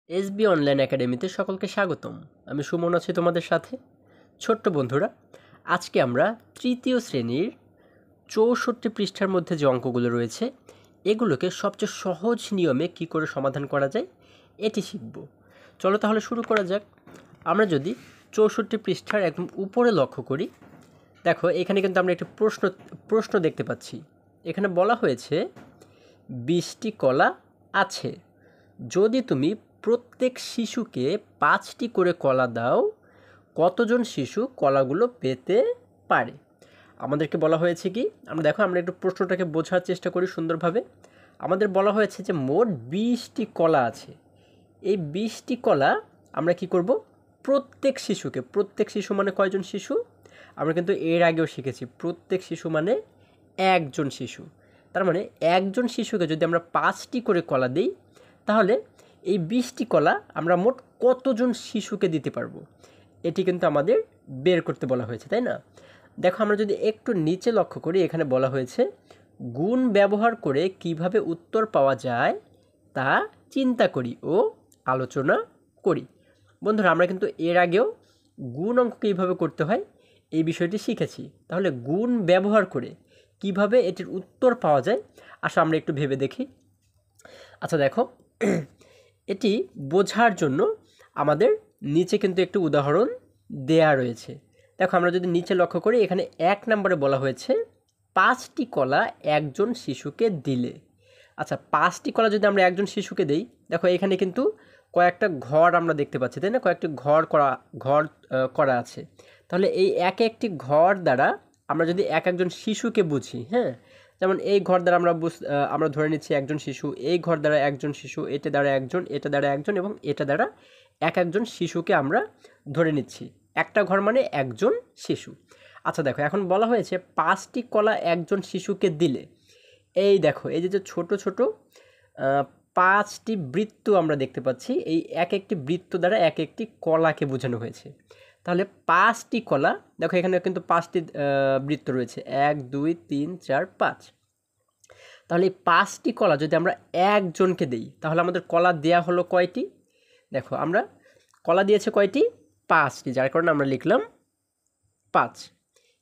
SB online একাডেমিতে সকলকে স্বাগতম। আমি সুমন আছি তোমাদের সাথে। ছোট্ট বন্ধুরা, আজকে আমরা তৃতীয় শ্রেণীর ৬৪ পৃষ্ঠার মধ্যে যে অঙ্কগুলো রয়েছে এগুলোকে সবচেয়ে সহজ নিয়মে কি করে সমাধান করা যায় এটি শিখব। চলো তাহলে শুরু করা যাক। আমরা যদি ৬৪ পৃষ্ঠার একদম উপরে লক্ষ্য করি, দেখো এখানে কিন্তু আমরা একটি প্রশ্ন দেখতে পাচ্ছি। এখানে বলা হয়েছে ২০টি কলা আছে, যদি তুমি প্রত্যেক শিশুকে ৫টি করে কলা দাও, কতজন শিশু কলাগুলো পেতে পারে? আমাদেরকে বলা হয়েছে কি, আমরা একটু প্রশ্নটাকে বোঝার চেষ্টা করি সুন্দরভাবে। আমাদের বলা হয়েছে যে মোট ২০টি কলা আছে। এই ২০টি কলা আমরা কি করব? প্রত্যেক শিশু মানে কয়জন শিশু? আমরা কিন্তু এর আগেও শিখেছি প্রত্যেক শিশু মানে একজন শিশু। তার মানে একজন শিশুকে যদি আমরা ৫টি করে কলা দিই, তাহলে এই ২০টি কলা আমরা মোট কতজন শিশুকে দিতে পারবো এটি কিন্তু আমাদের বের করতে বলা হয়েছে, তাই না? দেখো আমরা যদি একটু নিচে লক্ষ্য করি, এখানে বলা হয়েছে গুণ ব্যবহার করে কিভাবে উত্তর পাওয়া যায় তা চিন্তা করি ও আলোচনা করি। বন্ধুরা, আমরা কিন্তু এর আগেও গুণ অঙ্ক কীভাবে করতে হয় এই বিষয়টি শিখেছি। তাহলে গুণ ব্যবহার করে কিভাবে এটির উত্তর পাওয়া যায়, আসো আমরা একটু ভেবে দেখি। আচ্ছা দেখো, এটি বোঝার জন্য আমাদের নিচে কিন্তু একটি উদাহরণ দেয়া রয়েছে। দেখো আমরা যদি নিচে লক্ষ্য করি, এখানে ১ নম্বরে বলা হয়েছে ৫টি কলা একজন শিশুকে দিলে। আচ্ছা, 5টি কলা যদি আমরা একজন শিশুকে দেই, দেখো এখানে কিন্তু কয়েকটা ঘর আমরা দেখতে পাচ্ছি, তাই না? কয়েকটি ঘর করা আছে। তাহলে এই একটি ঘর দ্বারা আমরা যদি একজন শিশুকে বুঝি, হ্যাঁ, যেমন এই ঘর দ্বারা আমরা ধরে নিচ্ছি একজন শিশু, এই ঘর দ্বারা একজন শিশু, এটা দ্বারা একজন, এটা দ্বারা একজন এবং এটা দ্বারা একজন শিশুকে আমরা ধরে নিচ্ছি। একটা ঘর মানে একজন শিশু। আচ্ছা দেখো, এখন বলা হয়েছে 5টি কলা একজন শিশুকে দিলে। এই দেখো, এই যে ছোট ছোট 5টি বৃত্ত আমরা দেখতে পাচ্ছি, এই একটি বৃত্ত দ্বারা একটি কলাকে বোঝানো হয়েছে। তাহলে 5টি কলা, দেখো এখানে কিন্তু 5টি বৃত্ত রয়েছে, 1 2 3 4 5। তাহলে এই 5টি কলা যদি আমরা একজনকে দেই, তাহলে আমাদের কলা দেয়া হলো কয়টি? দেখো আমরা কলা দিয়েছে কয়টি? 5টি, যার কারণে আমরা লিখলাম 5।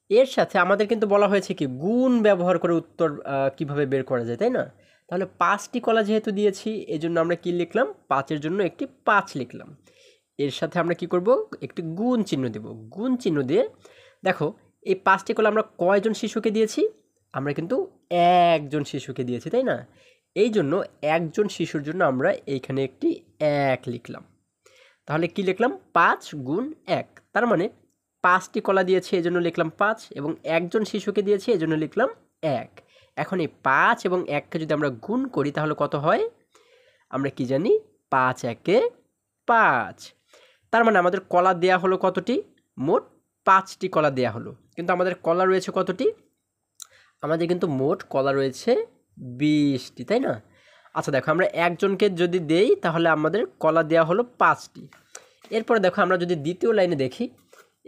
এর সাথে আমাদের কিন্তু বলা হয়েছে কি, গুণ ব্যবহার করে উত্তর কিভাবে বের করা যায়, তাই না? তাহলে 5টি কলা যেহেতু দিয়েছি, এই জন্য আমরা কি লিখলাম? 5-এর জন্য একটি 5 লিখলাম। এর সাথে আমরা কি করব? একটি গুণ চিহ্ন দেব। গুণ চিহ্ন দিয়ে দেখো এই 5টি কলা আমরা কয়জন শিশুকে দিয়েছি? আমরা কিন্তু একজন শিশুকে দিয়েছি, তাই না? এই জন্য একজন শিশুর জন্য আমরা এইখানে একটি 1 লিখলাম। তাহলে কি লিখলাম? 5 গুণ 1। তার মানে 5টি কলা দিয়েছে এই জন্য লিখলাম 5, এবং একজন শিশুকে দিয়েছে এই জন্য লিখলাম 1। এখন এই 5 এবং 1কে যদি আমরা গুণ করি তাহলে কত হয়? আমরা কি জানি? 5 1 5। তার মানে আমাদের কলা দেয়া হলো কতটি? মোট 5টি কলা দেয়া হলো। কিন্তু আমাদের কলা রয়েছে কতটি? আমাদের কিন্তু মোট কলা রয়েছে 20টি, তাই না? আচ্ছা দেখো, আমরা একজনকে যদি দেই তাহলে আমাদের কলা দেয়া হলো 5টি। এরপরে দেখো আমরা যদি দ্বিতীয় লাইনে দেখি,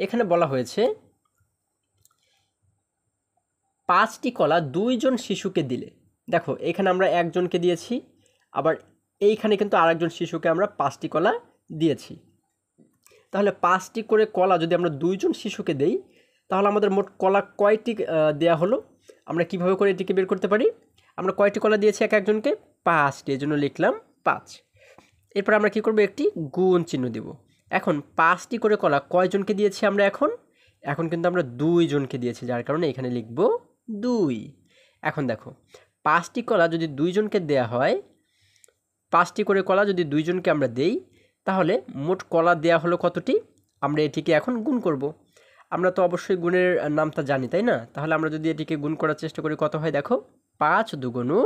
এখানে বলা হয়েছে 5টি কলা 2 জন শিশুকে দিলে। দেখো এখানে আমরা একজনকে দিয়েছি, আবার এইখানে কিন্তু আরেকজন শিশুকে আমরা 5টি কলা দিয়েছি। তাহলে 5টি করে কলা যদি আমরা 2 জন শিশুকে দেই, তাহলে আমাদের মোট কলা কয়টি দেয়া হলো? আমরা কিভাবে করে এটিকে বের করতে পারি? আমরা কয়টি কলা দিয়েছি একজনকে? 5টি, এই জন্য লিখলাম 5। এরপর আমরা কি করব? একটি গুণ চিহ্ন দেব। এখন 5টি করে কলা কয়জনকে দিয়েছি আমরা? এখন কিন্তু আমরা 2 জনকে দিয়েছি, যার কারণে এখানে লিখব 2। এখন দেখো 5টি কলা যদি 2 জনকে দেয়া হয়, 5টি করে কলা যদি 2 জনকে আমরা দেই, তাহলে মোট কলা দেয়া হলো কতটি? আমরা এটিকে এখন গুণ করব। আমরা তো অবশ্যই গুণের নামটা জানি, তাই না? তাহলে আমরা যদি এটিকে গুণ করার চেষ্টা করি, কত হয় দেখো? 5 2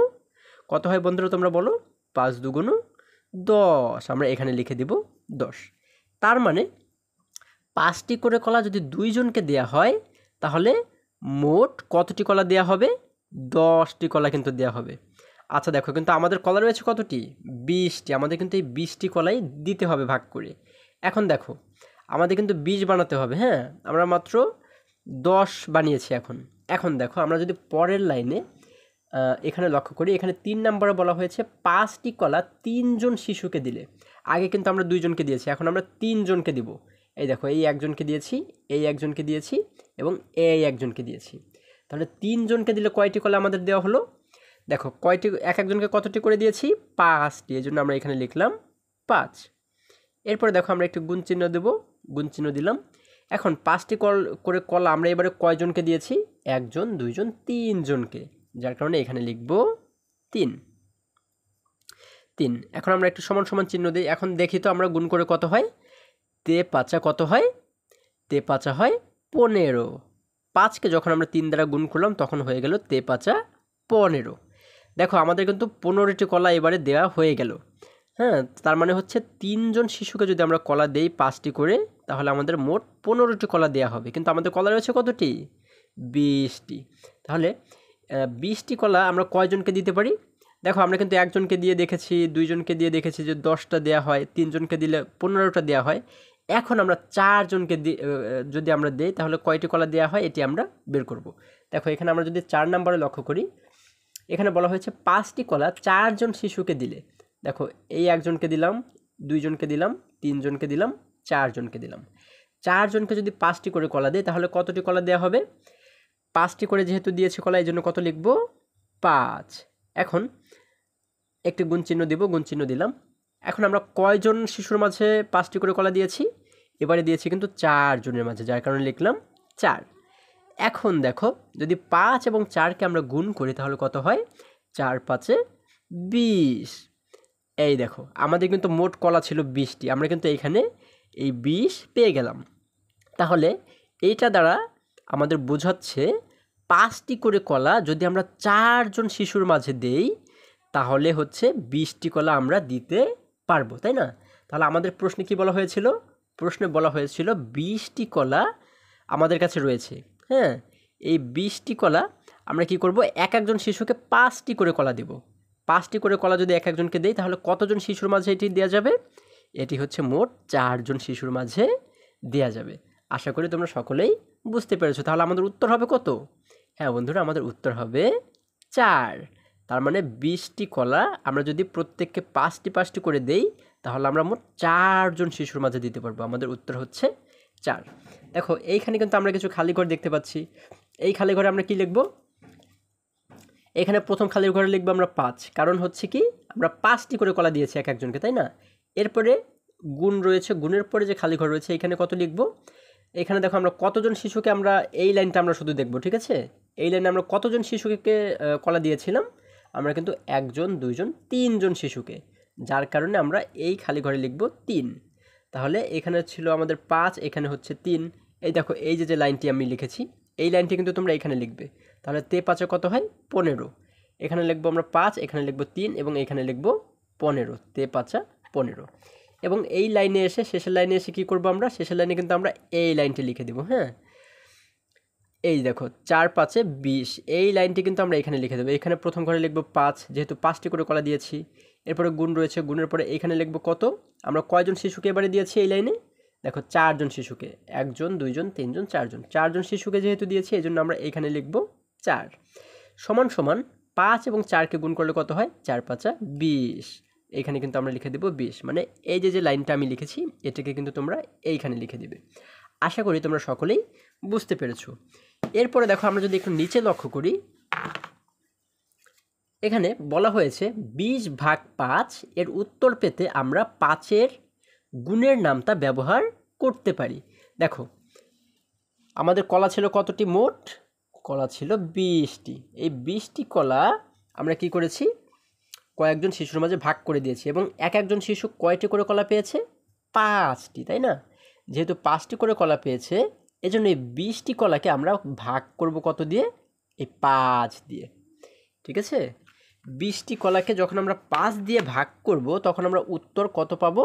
কত হয় বন্ধুরা, তোমরা বলো? 5 2 10। আমরা এখানে লিখে দিব 10। তার মানে 5টি করে কলা যদি 2 জনকে দেয়া হয়, তাহলে মোট কতটি কলা দেয়া হবে? 10টি কলা কিন্তু দেয়া হবে। আচ্ছা দেখো, কিন্তু আমাদের কলা রয়েছে কতটি? 20টি। আমাদের কিন্তু এই 20টি কলাই দিতে হবে ভাগ করে। এখন দেখো আমাদের কিন্তু 20 বানাতে হবে, হ্যাঁ? আমরা মাত্র 10 বানিয়েছি এখন দেখো আমরা যদি পরের লাইনে এখানে লক্ষ্য করি, এখানে 3 নম্বরে বলা হয়েছে 5টি কলা 3 জন শিশুকে দিলে। আগে কিন্তু আমরা 2 জনকে দিয়েছি, এখন আমরা 3 জনকে দিব। এই দেখো, এই একজনকে দিয়েছি, এই একজনকে দিয়েছি এবং এই একজনকে দিয়েছি। তাহলে 3 জনকে দিলে কয়টি কলা আমাদের দেওয়া হলো? দেখো কয়টি, এক একজনকে কতটি করে দিয়েছি? 5টি। এই জন্য আমরা এখানে লিখলাম 5। এরপরে দেখো আমরা একটু গুণ চিহ্ন দেবো, গুণ চিহ্ন দিলাম। এখন 5টি করে কলা আমরা এবারে কয়জনকে দিয়েছি? 1 জন, 2 জন, 3 জনকে, যার কারণে এখানে লিখব 3। এখন আমরা একটু সমান সমান চিহ্ন দিই। এখন দেখি তো আমরা গুণ করে কত হয়। 3 কত হয়? 3 হয় 15। 5কে যখন আমরা 3 দ্বারা গুণ করলাম তখন হয়ে গেল 3 15। দেখো আমাদের কিন্তু 15টি কলা এবারে দেওয়া হয়ে গেল। হ্যাঁ, তার মানে হচ্ছে 3 জন শিশুকে যদি আমরা কলা দেই 5টি করে, তাহলে আমাদের মোট 15টি কলা দেওয়া হবে। কিন্তু আমাদের কলা রয়েছে কতটি? 20টি। তাহলে 20টি কলা আমরা কয়জনকে দিতে পারি? দেখো আমরা কিন্তু একজনকে দিয়ে দেখেছি, 2 জনকে দিয়ে দেখেছি যে 10টা দেওয়া হয়, 3 জনকে দিলে 15টা দেওয়া হয়। এখন আমরা 4 জনকে যদি আমরা দেই তাহলে কয়টি কলা দেওয়া হয় এটি আমরা বের করব। দেখো এখানে আমরা যদি 4 নম্বরে লক্ষ্য করি, এখানে বলা হয়েছে 5টি কলা 4 জন শিশুকে দিলে। দেখো এই একজনকে দিলাম, 2 জনকে দিলাম, 3 জনকে দিলাম, 4 জনকে দিলাম। 4 জনকে যদি 5টি করে কলা দেয় তাহলে কতটি কলা দেওয়া হবে? 5টি করে যেহেতু দিয়েছে কলা, এই জন্য কত লিখব? 5। এখন একটি গুণ চিহ্ন দেব, গুণ চিহ্ন দিলাম। এখন আমরা কয়জন শিশুর মাঝে 5টি করে কলা দিয়েছি? এবারে দিয়েছি কিন্তু 4 জনের মাঝে, যার কারণে লিখলাম 4। এখন দেখো যদি 5 এবং 4কে আমরা গুণ করি তাহলে কত হয়? 4 5 20। এই দেখো আমাদের কিন্তু মোট কলা ছিল 20টি, আমরা কিন্তু এইখানে এই 20 পেয়ে গেলাম। তাহলে এইটা দ্বারা আমাদের বোঝাচ্ছে 5টি করে কলা যদি আমরা 4 জন শিশুর মাঝে দেই তাহলে হচ্ছে 20টি কলা আমরা দিতে পারবো, তাই না? তাহলে আমাদের প্রশ্নে কি বলা হয়েছিল? প্রশ্নে বলা হয়েছিল 20টি কলা আমাদের কাছে রয়েছে। হ্যাঁ, এই 20টি কলা আমরা কি করব? এক একজন শিশুকে 5টি করে কলা দেব। 5টি করে কলা যদি এক একজনকে দেই তাহলে কতজন শিশুর মাঝে এটি দেওয়া যাবে? এটি হচ্ছে মোট 4 জন শিশুর মাঝে দেওয়া যাবে। আশা করি তোমরা সকলেই বুঝতে পেরেছো। তাহলে আমাদের উত্তর হবে কত? হ্যাঁ বন্ধুরা, আমাদের উত্তর হবে 4। তার মানে 20টি কলা আমরা যদি প্রত্যেককে 5টি করে দেই তাহলে আমরা মোট 4 জন শিশুর মাঝে দিতে পারবো। আমাদের উত্তর হচ্ছে 4। দেখো এইখানে কিন্তু আমরা কিছু খালি ঘর দেখতে পাচ্ছি। এই খালি ঘরে আমরা কি লিখব? এখানে প্রথম খালি ঘরে লিখবো আমরা 5, কারণ হচ্ছে কি আমরা 5টি করে কলা দিয়েছি এক একজনকে, তাই না? এরপরে গুণ রয়েছে, গুণের পরে যে খালি ঘর রয়েছে এখানে কত লিখব? এখানে দেখো আমরা কতজন শিশুকে, আমরা এই লাইনটা আমরা শুধু দেখব, ঠিক আছে? এই লাইনে আমরা কতজন শিশুকে কলা দিয়েছিলাম? আমরা কিন্তু 1 জন, 2 জন, 3 জন শিশুকে, যার কারণে আমরা এই খালি ঘরে লিখব 3। তাহলে এখানে ছিল আমাদের 5, এখানে হচ্ছে 3। এই দেখো এই যে লাইনটি আমি লিখেছি এই লাইনটি কিন্তু তোমরা এখানে লিখবে। তাহলে 5 কত হয়? 15। এখানে লিখবো আমরা 5, এখানে লিখবো 3 এবং এখানে লিখবো 15। 5 15। এবং এই লাইনে এসে, শেষের লাইনে এসে কি করব আমরা? শেষের লাইনে কিন্তু আমরা এই লাইনটি লিখে দেব। হ্যাঁ, এই দেখো 4 5 20, এই লাইনটি কিন্তু আমরা এখানে লিখে দেবো। এখানে প্রথম ঘরে লিখবো 5, যেহেতু 5টি করে কলা দিয়েছি। এরপরে গুণ রয়েছে, গুণের পরে এখানে লিখবো কত? আমরা কয়জন শিশুকে এবারে দিয়েছি এই লাইনে? দেখো 4 জন শিশুকে, 1 জন, 2 জন, 3 জন, 4 জন, 4 জন শিশুকে যেহেতু দিয়েছি এই জন্য আমরা এখানে লিখবো 4 সমান সমান 5 এবং 4কে গুণ করলে কত হয়? 4 5 20। এইখানে কিন্তু আমরা লিখে দেব 20। মানে এই যে লাইনটা আমি লিখেছি এটাকে কিন্তু তোমরা এইখানে লিখে দিবে। আশা করি তোমরা সকলেই বুঝতে পেরেছো। এরপরে দেখো আমরা যদি একটু নিচে লক্ষ্য করি, এখানে বলা হয়েছে 20/5 এর উত্তর পেতে আমরা 5-এর গুণের নামতা ব্যবহার করতে পারি। দেখো আমাদের কলা ছিল কতটি? মোট কলা ছিল 20টি। এই 20টি কলা আমরা কি করেছি? কয়েকজন শিশুর মাঝে ভাগ করে দিয়েছি এবং এক একজন শিশু কয়টি করে কলা পেয়েছে? 5টি, তাই না? যেহেতু 5টি করে কলা পেয়েছে এজন্য এই 20টি কলাকে আমরা ভাগ করব কত দিয়ে? এই 5 দিয়ে। ঠিক আছে, 20টি কলাকে যখন আমরা 5 দিয়ে ভাগ করব তখন আমরা উত্তর কত পাবো?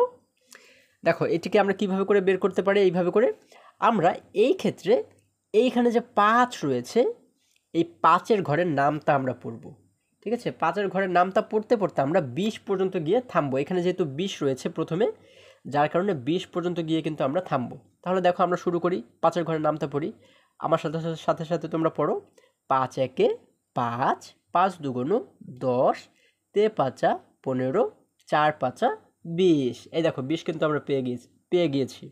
দেখো এটিকে আমরা কিভাবে করে বের করতে পারি? এইভাবে করে আমরা এই ক্ষেত্রে এইখানে যে 5 রয়েছে এই 5-এর ঘরের নামটা আমরা পড়ব। ঠিক আছে, 5-এর ঘরের নামটা পড়তে পড়তে আমরা 20 পর্যন্ত গিয়ে থামবো। এখানে যেহেতু 20 রয়েছে প্রথমে, যার কারণে 20 পর্যন্ত গিয়ে কিন্তু আমরা থামবো। তাহলে দেখো আমরা শুরু করি, 5-এর ঘরের নামটা পড়ি। আমার সাথে সাথে তোমরা পড়ো। 5 1 5, 5 2 10, 3 5 15, 4 5 20। এই দেখো 20 কিন্তু আমরা পেয়ে গিয়েছি।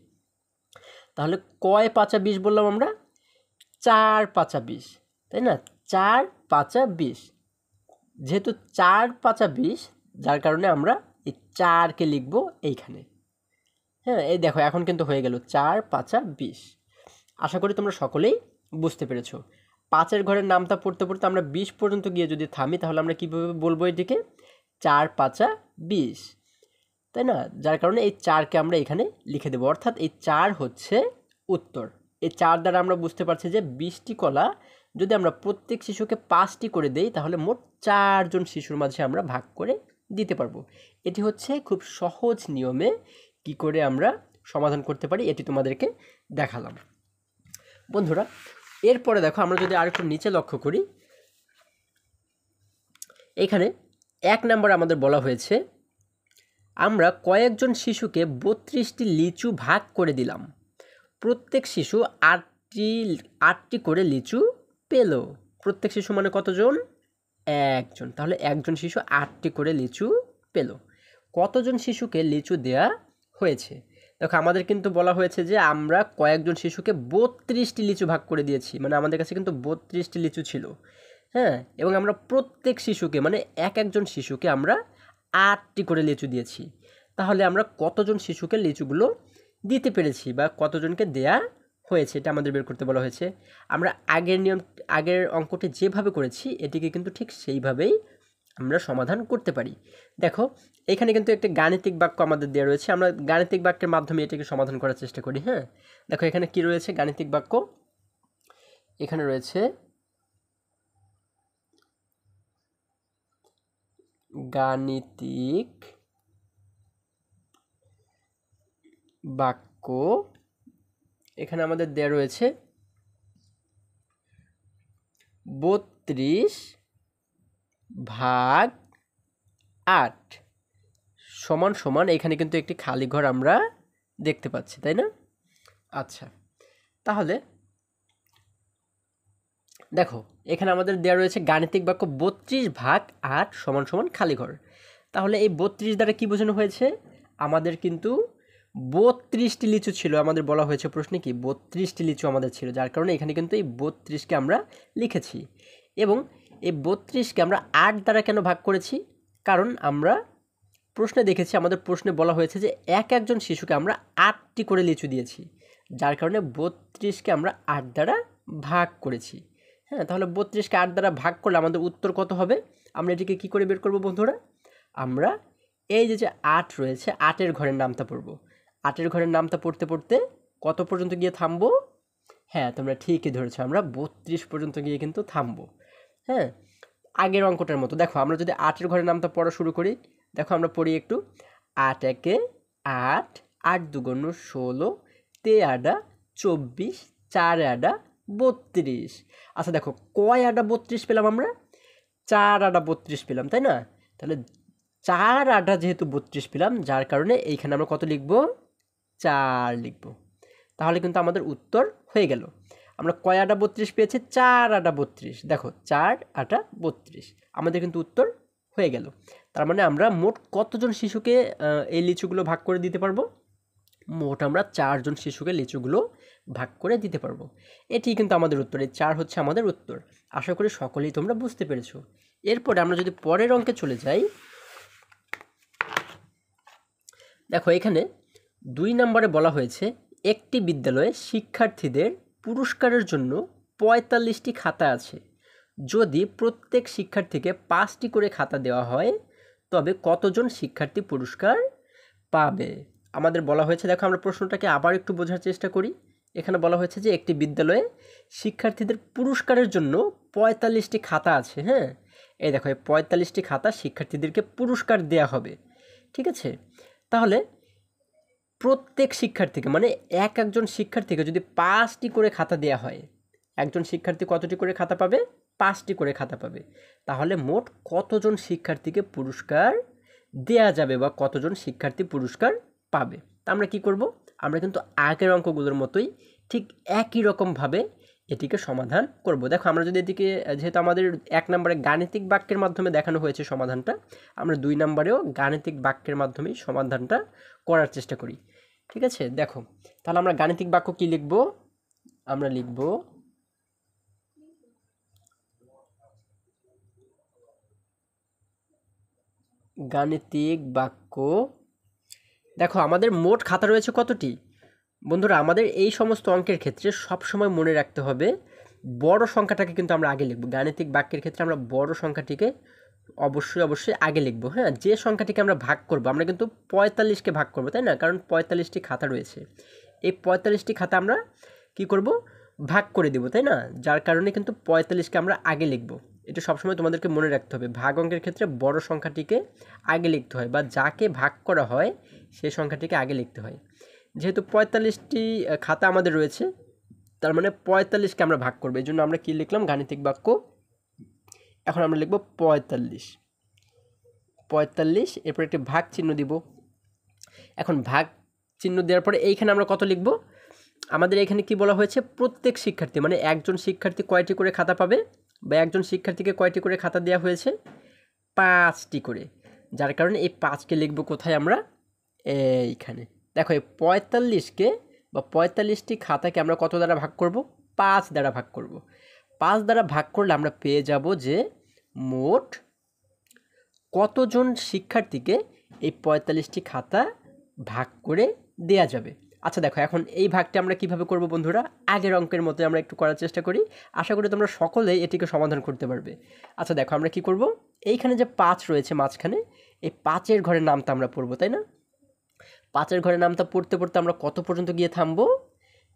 তাহলে কয় পাঁচা 20 বললাম আমরা? 4 পাঁচা 20, তাই না? 4 পাঁচা 20, যেহেতু 4 পাঁচা 20, যার কারণে আমরা এই 4কে লিখবো এইখানে। হ্যাঁ, এই দেখো এখন কিন্তু হয়ে গেল 4 পাঁচা 20। আশা করি তোমরা সকলেই বুঝতে পেরেছো। 5-এর ঘরের নামটা পড়তে পড়তে আমরা 20 পর্যন্ত গিয়ে যদি থামি, তাহলে আমরা কীভাবে বলবো এটিকে? 4 পাঁচা 20, তাই না? যার কারণে এই 4কে আমরা এখানে লিখে দেবো, অর্থাৎ এই 4 হচ্ছে উত্তর। এই 4 দ্বারা আমরা বুঝতে পারছি যে 20টি কলা যদি আমরা প্রত্যেক শিশুকে 5টি করে দেই, তাহলে মোট 4 জন শিশুর মাঝে আমরা ভাগ করে দিতে পারবো। এটি হচ্ছে খুব সহজ নিয়মে কি করে আমরা সমাধান করতে পারি, এটি তোমাদেরকে দেখালাম। বন্ধুরা, এরপরে দেখো আমরা যদি আরেকটু নিচে লক্ষ্য করি, এখানে 1 নম্বরে আমাদের বলা হয়েছে আমরা কয়েকজন শিশুকে 32টি লিচু ভাগ করে দিলাম। প্রত্যেক শিশু 8টি করে লিচু পেল। প্রত্যেক শিশু মানে কতজন? একজন। তাহলে একজন শিশু 8টি করে লিচু পেল। কতজন শিশুকে লিচু দেয়া হয়েছে? দেখো আমাদের কিন্তু বলা হয়েছে যে আমরা কয়েকজন শিশুকে 32টি লিচু ভাগ করে দিয়েছি, মানে আমাদের কাছে কিন্তু 32টি লিচু ছিল। হ্যাঁ, এবং আমরা প্রত্যেক শিশুকে মানে একজন শিশুকে আমরা 8টি করে লিচু দিয়েছি। তাহলে আমরা কতজন শিশুকে লিচুগুলো দিতে পেরেছি বা কতজনকে দেয়া হয়েছে, এটা আমাদের বের করতে বলা হয়েছে। আমরা আগের অঙ্কটি যেভাবে করেছি এটিকে কিন্তু ঠিক সেইভাবেই আমরা সমাধান করতে পারি। দেখো এখানে কিন্তু একটি গাণিতিক বাক্য আমাদের দেওয়া রয়েছে, আমরা গাণিতিক বাক্যের মাধ্যমে এটাকে সমাধান করার চেষ্টা করি। হ্যাঁ, দেখো এখানে কি রয়েছে গাণিতিক বাক্য? এখানে রয়েছে গাণিতিক বাক্য, এখানে আমাদের দেওয়া রয়েছে 32 ভাগ 8 সমান সমান, এখানে কিন্তু একটি খালি ঘর আমরা দেখতে পাচ্ছি, তাই না? আচ্ছা, তাহলে দেখো এখানে আমাদের দেওয়া রয়েছে গাণিতিক বাক্য 32 ভাগ 8 সমান সমান খালি ঘর। তাহলে এই 32 দ্বারা কি বোঝানো হয়েছে? আমাদের কিন্তু 32টি লিচু ছিল, আমাদের বলা হয়েছে প্রশ্নে কি 32টি লিচু আমাদের ছিল, যার কারণে এখানে কিন্তু এই 32কে আমরা লিখেছি। এবং এই 32কে আমরা 8 দ্বারা কেন ভাগ করেছি? কারণ আমরা প্রশ্নে দেখেছি, আমাদের প্রশ্নে বলা হয়েছে যে একজন শিশুকে আমরা 8টি করে লিচু দিয়েছি, যার কারণে 32কে আমরা 8 দ্বারা ভাগ করেছি। হ্যাঁ, তাহলে 32কে 8 দ্বারা ভাগ করলে আমাদের উত্তর কত হবে? আমরা এটিকে কি করে বের করব বন্ধুরা? আমরা এই যে 8 রয়েছে, 8-এর ঘরের নামটা পড়ব। 8-এর ঘরের নামটা পড়তে পড়তে কত পর্যন্ত গিয়ে থামবো? হ্যাঁ, তোমরা ঠিকই ধরেছো, আমরা 32 পর্যন্ত গিয়ে কিন্তু থামবো। হ্যাঁ, আগের অঙ্কটার মতো। দেখো আমরা যদি 8-এর ঘরের নামটা পড়া শুরু করি, দেখো আমরা পড়ি একটু। 8 একে 8, 8 দুগুণ 16, 3 আডা 24, 4 আডা 32। আচ্ছা দেখো কয় আডা 32 পেলাম আমরা? 4 আডা 32 পেলাম, তাই না? তাহলে 4 আডা যেহেতু 32 পেলাম, যার কারণে এইখানে আমরা কত লিখব? 4 লিখব। তাহলে কিন্তু আমাদের উত্তর হয়ে গেল। আমরা কয় আডা 32 পেয়েছি? 4 আডা 32। দেখো 4 আটা 32, আমাদের কিন্তু উত্তর হয়ে গেল। তার মানে আমরা মোট কতজন শিশুকে এই লিচুগুলো ভাগ করে দিতে পারবো? মোট আমরা 4 জন শিশুকে লিচুগুলো ভাগ করে দিতে পারবো। এটি কিন্তু আমাদের উত্তর, এই 4 হচ্ছে আমাদের উত্তর। আশা করি সকলেই তোমরা বুঝতে পেরেছো। এরপরে আমরা যদি পরের অঙ্কে চলে যাই, দেখো এখানে 2 নম্বরে বলা হয়েছে একটি বিদ্যালয়ে শিক্ষার্থীদের পুরস্কারের জন্য 45টি খাতা আছে। যদি প্রত্যেক শিক্ষার্থীকে 5টি করে খাতা দেওয়া হয়, তবে কতজন শিক্ষার্থী পুরস্কার পাবে? আমাদের বলা হয়েছে, দেখো আমরা প্রশ্নটাকে আবার একটু বোঝার চেষ্টা করি। এখানে বলা হয়েছে যে একটি বিদ্যালয়ে শিক্ষার্থীদের পুরস্কারের জন্য 45টি খাতা আছে। হ্যাঁ, এই দেখো এই 45টি খাতা শিক্ষার্থীদেরকে পুরস্কার দেয়া হবে, ঠিক আছে? তাহলে প্রত্যেক শিক্ষার্থীকে মানে একজন শিক্ষার্থীকে যদি 5টি করে খাতা দেওয়া হয়, একজন শিক্ষার্থী কতটি করে খাতা পাবে? 5টি করে খাতা পাবে। তাহলে মোট কতজন শিক্ষার্থীকে পুরস্কার দেয়া যাবে বা কতজন শিক্ষার্থী পুরস্কার পাবে? তা আমরা কি করব? আমরা কিন্তু আগের অঙ্কগুলোর মতোই ঠিক একই রকমভাবে এটিকে সমাধান করব। দেখো আমরা যদি এদিকে যেহেতু আমাদের 1 নম্বরে গাণিতিক বাক্যের মাধ্যমে দেখানো হয়েছে সমাধানটা, আমরা 2 নম্বরেও গাণিতিক বাক্যের মাধ্যমেই সমাধানটা করার চেষ্টা করি। ঠিক আছে, দেখো তাহলে আমরা গাণিতিক বাক্য কি লিখব? আমরা লিখব গাণিতিক বাক্য। দেখো আমাদের মোট খাতা রয়েছে কতটি? বন্ধুরা আমাদের এই সমস্ত অঙ্কের ক্ষেত্রে সবসময় মনে রাখতে হবে বড় সংখ্যাটাকে কিন্তু আমরা আগে লিখব। গাণিতিক বাক্যের ক্ষেত্রে আমরা বড় সংখ্যাটিকে অবশ্যই আগে লিখব। হ্যাঁ, যে সংখ্যাটিকে আমরা ভাগ করব, আমরা কিন্তু 45কে ভাগ করব, তাই না? কারণ 45টি খাতা রয়েছে। এই 45টি খাতা আমরা কি করব? ভাগ করে দেব, তাই না? যার কারণে কিন্তু 45কে আমরা আগে লিখব। এটা সবসময় তোমাদেরকে মনে রাখতে হবে, ভাগ অঙ্কের ক্ষেত্রে বড় সংখ্যাটিকে আগে লিখতে হয়, বা যাকে ভাগ করা হয় সেই সংখ্যাটিকে আগে লিখতে হয়। যেহেতু 45টি খাতা আমাদের রয়েছে, তার মানে 45কে আমরা ভাগ করবো। এই জন্য আমরা কী লিখলাম? গাণিতিক বাক্য। এখন আমরা লিখব 45, এরপর একটি ভাগ চিহ্ন দিব। এখন ভাগ চিহ্ন দেওয়ার পরে এইখানে আমরা কত লিখব? আমাদের এখানে কি বলা হয়েছে? প্রত্যেক শিক্ষার্থী, মানে একজন শিক্ষার্থী কয়টি করে খাতা পাবে, বা একজন শিক্ষার্থীকে কয়টি করে খাতা দেওয়া হয়েছে? 5টি করে। যার কারণে এই 5কে লিখব কোথায়? আমরা এইখানে। দেখো এই 45কে বা 45টি খাতাকে আমরা কত দ্বারা ভাগ করব? 5 দ্বারা ভাগ করব। 5 দ্বারা ভাগ করলে আমরা পেয়ে যাব যে মোট কতজন শিক্ষার্থীকে এই 45টি খাতা ভাগ করে দেয়া যাবে। আচ্ছা দেখো এখন এই ভাগটা আমরা কিভাবে করব বন্ধুরা? আগের অঙ্কের মতো আমরা একটু করার চেষ্টা করি। আশা করি তোমরা সকলেই এটিকে সমাধান করতে পারবে। আচ্ছা দেখো আমরা কি করব? এইখানে যে 5 রয়েছে মাঝখানে, এই 5-এর ঘরের নামটা আমরা পড়ব, তাই না? 5-এর ঘরের নামটা পড়তে পড়তে আমরা কত পর্যন্ত গিয়ে থামবো?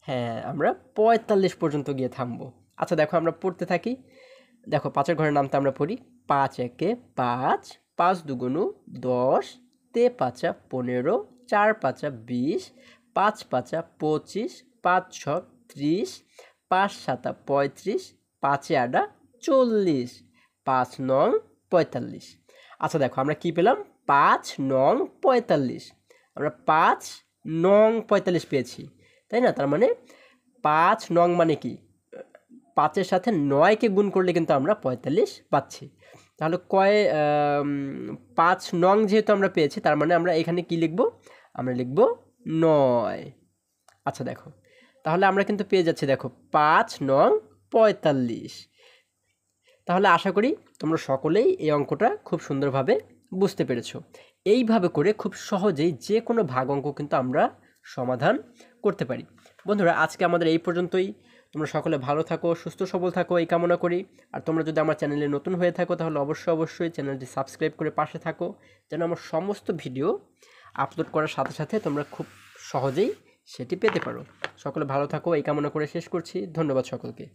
হ্যাঁ, আমরা 45 পর্যন্ত গিয়ে থামবো। আচ্ছা দেখো আমরা পড়তে থাকি। দেখো 5-এর ঘরের নামটা আমরা পড়ি। 5 একে 5, 5 দুগুণু 10, 3 5 15, 4 5 20, 5 5 25, 5 6 30, 5 7 35, 5 8 40, 5 নং 45। আচ্ছা দেখো আমরা কি পেলাম? 5 নং 45। আমরা 5 নং 45 পেয়েছি, তাই না? তার মানে 5 নং মানে কি? 5-এর সাথে 9কে গুণ করলে কিন্তু আমরা 45 পাচ্ছি। তাহলে 5 নং যেহেতু আমরা পেয়েছি, তার মানে আমরা এখানে কি লিখব? আমরা লিখব 9। আচ্ছা দেখো তাহলে আমরা কিন্তু পেয়ে যাচ্ছি, দেখো 5 নং 45। তাহলে আশা করি তোমরা সকলেই এই অঙ্কটা খুব সুন্দরভাবে বুঝতে পেরেছো। এইভাবে করে খুব সহজেই যে কোনো ভাগ অঙ্ক কিন্তু আমরা সমাধান করতে পারি। বন্ধুরা আজকে আমাদের এই পর্যন্তই। তোমরা সকলে ভালো থাকো, সুস্থ সবল থাকো এই কামনা করি। আর তোমরা যদি আমার চ্যানেলে নতুন হয়ে থাকো তাহলে অবশ্যই চ্যানেলটি সাবস্ক্রাইব করে পাশে থাকো, যেন আমার সমস্ত ভিডিও আপলোড করার সাথে সাথে তোমরা খুব সহজেই সেটি পেতে পারো। সকলে ভালো থাকো এই কামনা করে শেষ করছি। ধন্যবাদ সকলকে।